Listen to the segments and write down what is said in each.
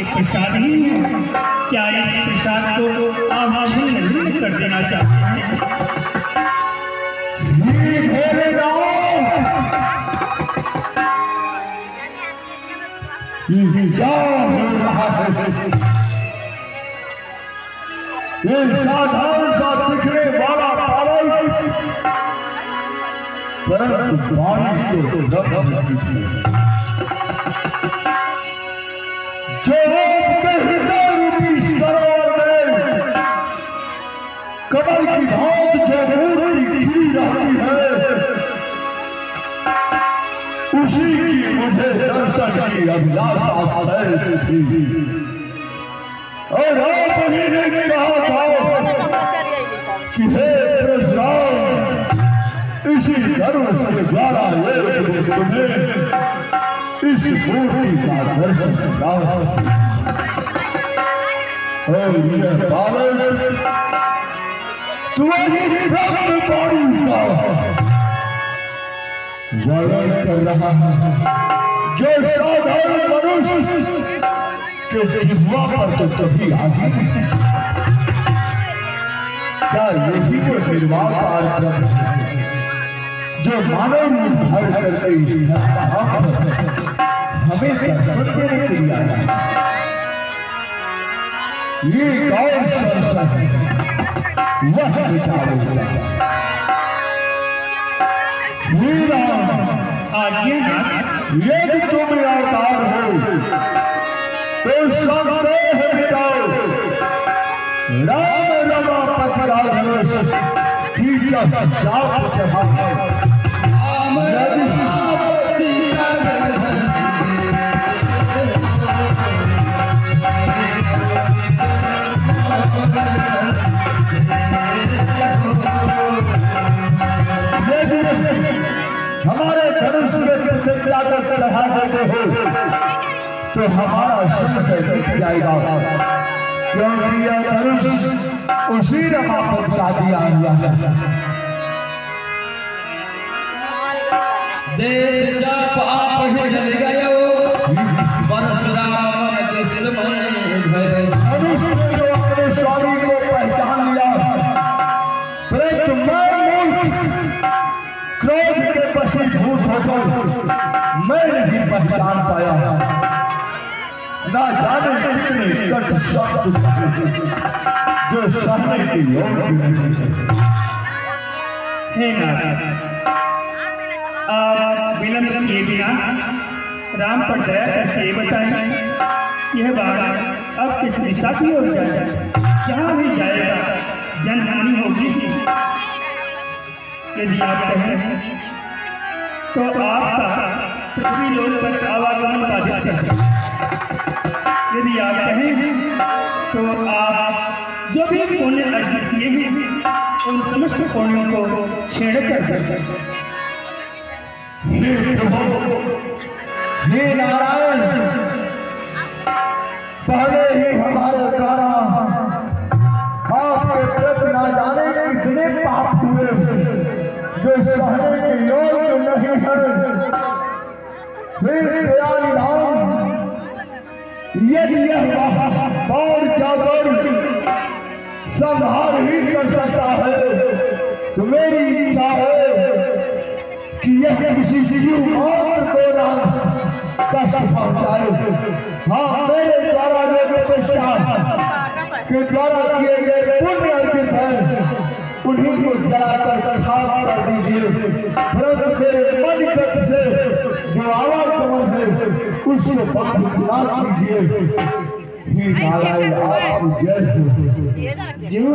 ये प्रसाद ही है। क्या इस प्रसाद को आप छिन्न कर देना चाहते हैं? क्या हो रहा है? ये साधारण सा दिखने वाला पागल परंतु वाणी को रब है जो आपके हृदय रूपी सरोवर में कमल की भांत जो मूर्ति खिली रहती है उसी की मुझे दर्शन की अभिलाषा थी और आप ही ने कहा था कि हे प्रसाद इसी धर्म के द्वारा तुम्हें इस मूर्ति का दर्शन कराओ और यह बालक तुम्हारी ब्रह्म वाणी का वर्णन कर रहा है जो साधारण मनुष्य के जिह्वा पर तो कभी आती नहीं। क्या यही को निर्वाह कार्यक्रम जो मानव रूप धारण करके इस हमें दर्शन देने के लिए आया? ये कौन सा है वह विचारो यदि तुम अवतार हो तो संदेह मिटाओ राम रमापति राजवंश की जाप चढ़ा हमारे धनुष में प्रतिज्ञा कर चढ़ा देते हो तो हमारा सिर से कट जाएगा क्योंकि यह धनुष उसी रमा पर जा दिया हुआ है। देव जब आप ही जल गए परशुराम के समय धनुष ने जो अपने स्वामी को पहचान लिया परंतु मैं मूर्ख क्रोध के वशीभूत होकर मैं नहीं पहचान पाया। ना जाने कितने कट शब्द जो सहने के योग्य नहीं हे नारद, आप विलंब किए बिना राम पर दया करके बताएं यह बात अब किस दिशा की ओर जाएगा? जहाँ भी जाएगा जनहानि होगी। यदि आप कहें तो आपका पृथ्वी लोक पर आवागमन बाधित है। यदि आप कहें तो आप जो भी पुण्य अर्जित किए हैं उन समस्त पुण्यों को क्षीण कर सकते हैं। हे नारायण, पहले ही हमारे द्वारा आपके प्रति ना जाने कितने पाप हुए जो सहने के योग्य नहीं है। फिर दयालु राम, यदि यह बाढ़ जाकर संहार ही कर सकता है तो मेरी इच्छा है कि यह किसी जीव मात्र को ना कष्ट पहुंचाए। हाँ, मेरे द्वारा जो प्रतिष्ठा के द्वारा किए गए पुण्य अर्जित है उन्हीं को जलाकर खाक कर दीजिए। परंतु मेरे मन तक से जो आवागमन है उसको बात ना कीजिए। हे नारायण, आपकी जय हो।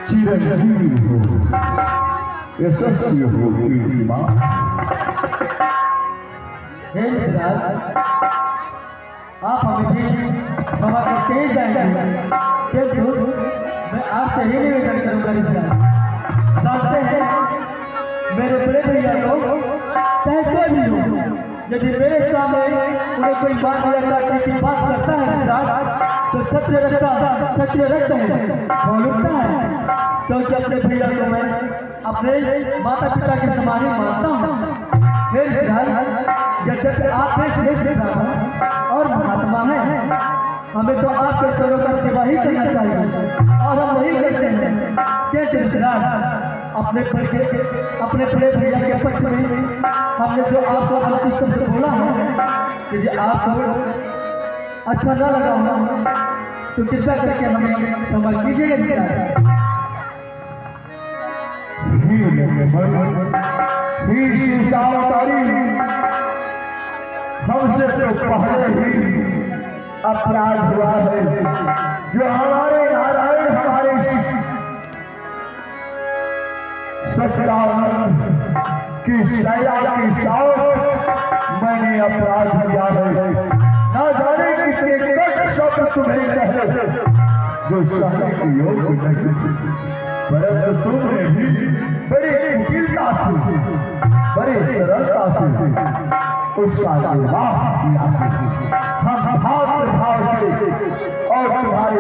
चिरंजीवी हो, यशस्वी हो मेरी माँ। हे सिराज, आप हमें भी क्षमा करते ही जाएंगे, किंतु मैं आपसे ही निवेदन करूंगा सिराज। जानते हैं मेरे बड़े भैया को चाहे कोई भी हो, यदि मेरे सामने उन्हें कोई बात या काटने की बात करता है सिराज, तो क्षत्रिय रक्त है, बोलता है, क्योंकि अपने भैया को मैं अपने माता पिता के समान ही मानता हूँ। फिर यद्यपि आप एक श्रेष्ठ और महात्मा हैं, हमें तो आपके चरणों का सेवा ही करना चाहिए, और हम वही करते हैं। कैसे अपने बड़े भैया के पक्ष में हमने जो आपको अच्छी शब्द बोला है, यदि आपको अच्छा न लगा हो तो कृपया करके हमें क्षमा कीजिएगा। हमसे तो पहले ही अपराध हुआ है, जो हमारे नारायण हमारे सत्यानंद की सया की साथ मैंने अपराध किया है। ना जाने कितने कट शब्द तुम्हें कहे जो सहने के योग्य नहीं, परंतु तुमने भी बड़ी कुटिलता से, बड़ी सरलता से उसका निर्वाह किया। हम भाव से और तुम्हारे